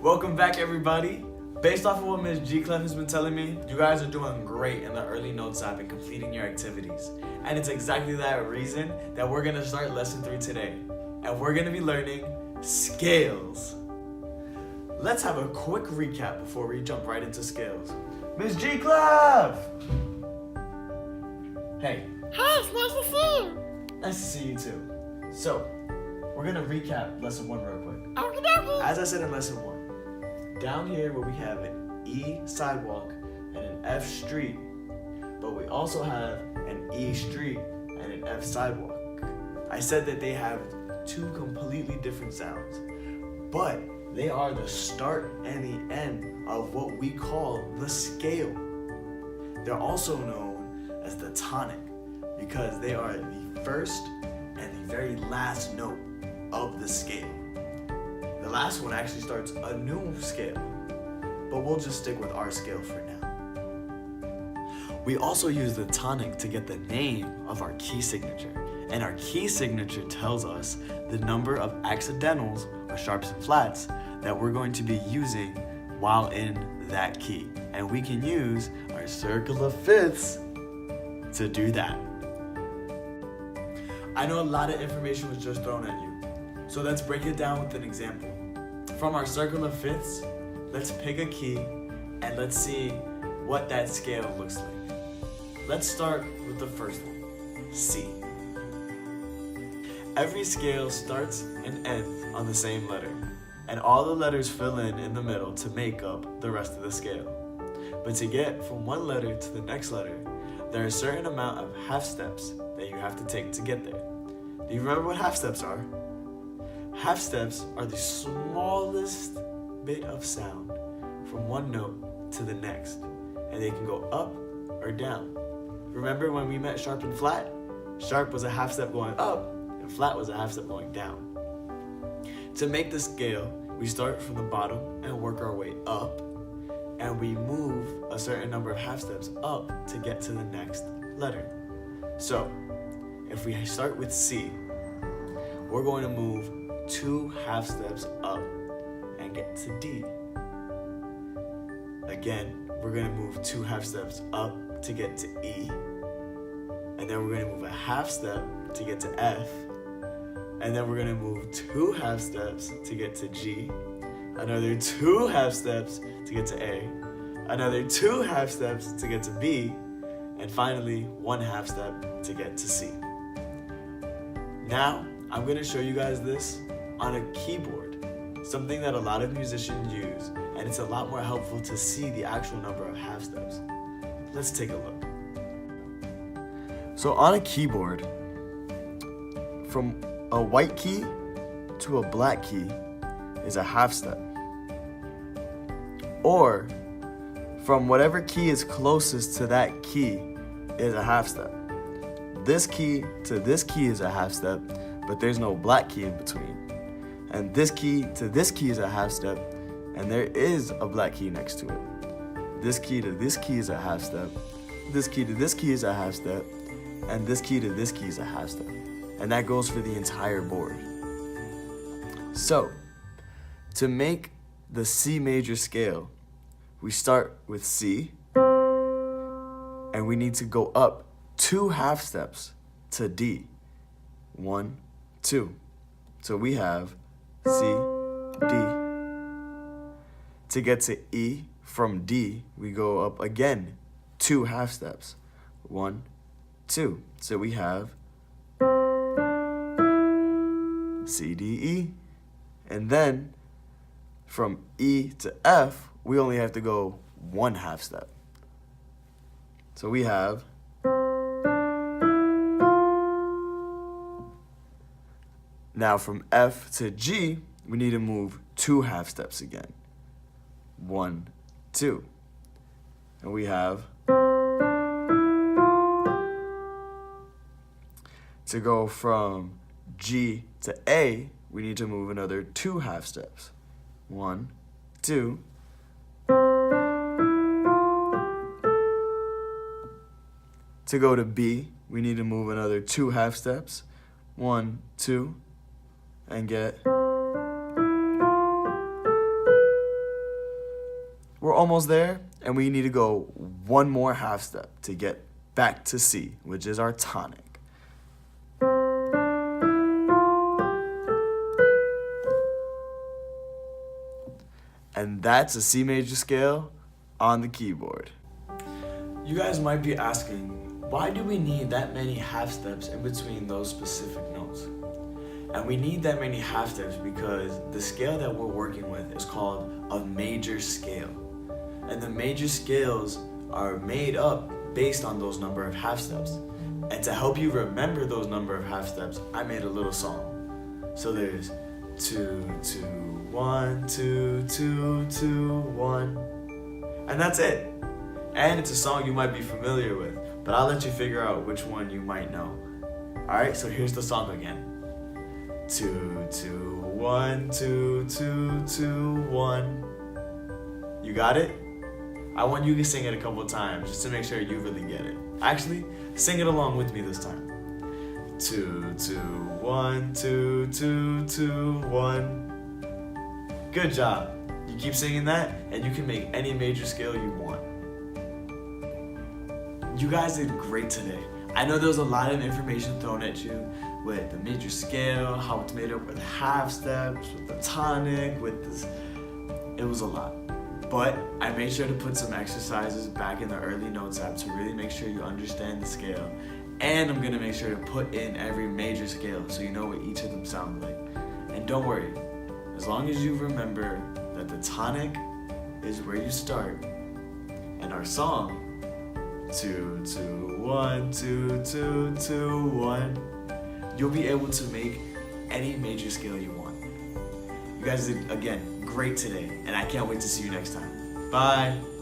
Welcome back, everybody. Based off of what Ms. G. Clef has been telling me, you guys are doing great in the Early Notes app and completing your activities. And it's exactly that reason that we're gonna start lesson 3 today. And we're gonna be learning scales. Let's have a quick recap before we jump right into scales. Ms. G. Clef! Hey. Hey, it's nice to see you. Nice to see you too. So, we're gonna recap lesson 1 real quick. Okie dokie. As I said in lesson 1, down here where we have an E sidewalk and an F street, but we also have an E street and an F sidewalk. I said that they have two completely different sounds, but they are the start and the end of what we call the scale. They're also known as the tonic because they are the first and the very last note of the scale. The last one actually starts a new scale, but we'll just stick with our scale for now. We also use the tonic to get the name of our key signature, and our key signature tells us the number of accidentals or sharps and flats that we're going to be using while in that key. And we can use our circle of fifths to do that. I know a lot of information was just thrown at you, so let's break it down with an example. From our circle of fifths, let's pick a key and let's see what that scale looks like. Let's start with the first one, C. Every scale starts and ends on the same letter, and all the letters fill in the middle to make up the rest of the scale. But to get from one letter to the next letter, there are a certain amount of half steps that you have to take to get there. Do you remember what half steps are? Half steps are the smallest bit of sound from one note to the next, and they can go up or down. Remember when we met sharp and flat? Sharp was a half step going up, and flat was a half step going down. To make the scale, we start from the bottom and work our way up, and we move a certain number of half steps up to get to the next letter. So, if we start with C, we're going to move 2 half steps up and get to D. Again, we're going to move 2 half steps up to get to E. And then we're going to move a half step to get to F. And then we're going to move 2 half steps to get to G. Another 2 half steps to get to A. Another 2 half steps to get to B. And finally, 1 half step to get to C. Now, I'm going to show you guys this on a keyboard, something that a lot of musicians use, and it's a lot more helpful to see the actual number of half steps. Let's take a look. So on a keyboard, from a white key to a black key is a half step. Or from whatever key is closest to that key is a half step. This key to this key is a half step, but there's no black key in between. And this key to this key is a half step, and there is a black key next to it. This key to this key is a half step. This key to this key is a half step, and this key to this key is a half step. And that goes for the entire board. So, to make the C major scale, we start with C, and we need to go up 2 half steps to D. 1, 2. So we have C, D. To get to E from D, we go up again 2 half steps. 1, 2. So we have C, D, E. And then from E to F, we only have to go 1 half step. So we have now from F to G, we need to move 2 half steps again. 1, 2. And we have to go from G to A, we need to move another 2 half steps. 1, 2. To go to B, we need to move another 2 half steps. 1, 2. And get we're almost there, and we need to go one more half step to get back to C, which is our tonic. And that's a C major scale on the keyboard. You guys might be asking, why do we need that many half steps in between those specific notes? And we need that many half steps because the scale that we're working with is called a major scale. And the major scales are made up based on those number of half steps. And to help you remember those number of half steps, I made a little song. So there's 2, 2, 1, 2, 2, 2, 1. And that's it. And it's a song you might be familiar with, but I'll let you figure out which one you might know. Alright, so here's the song again. 2, 2, 1, 2, 2, 2, 1. You got it? I want you to sing it a couple times just to make sure you really get it. Actually, sing it along with me this time. 2, 2, 1, 2, 2, 2, 1. Good job. You keep singing that, and you can make any major scale you want. You guys did great today. I know there was a lot of information thrown at you with the major scale, how it's made up with half steps, with the tonic, with this. It was a lot. But I made sure to put some exercises back in the Early Notes app to really make sure you understand the scale. And I'm gonna make sure to put in every major scale so you know what each of them sound like. And don't worry, as long as you remember that the tonic is where you start, and our song, 2, 2, 1, 2, 2, 2, 1, you'll be able to make any major scale you want. You guys did, again, great today, and I can't wait to see you next time. Bye.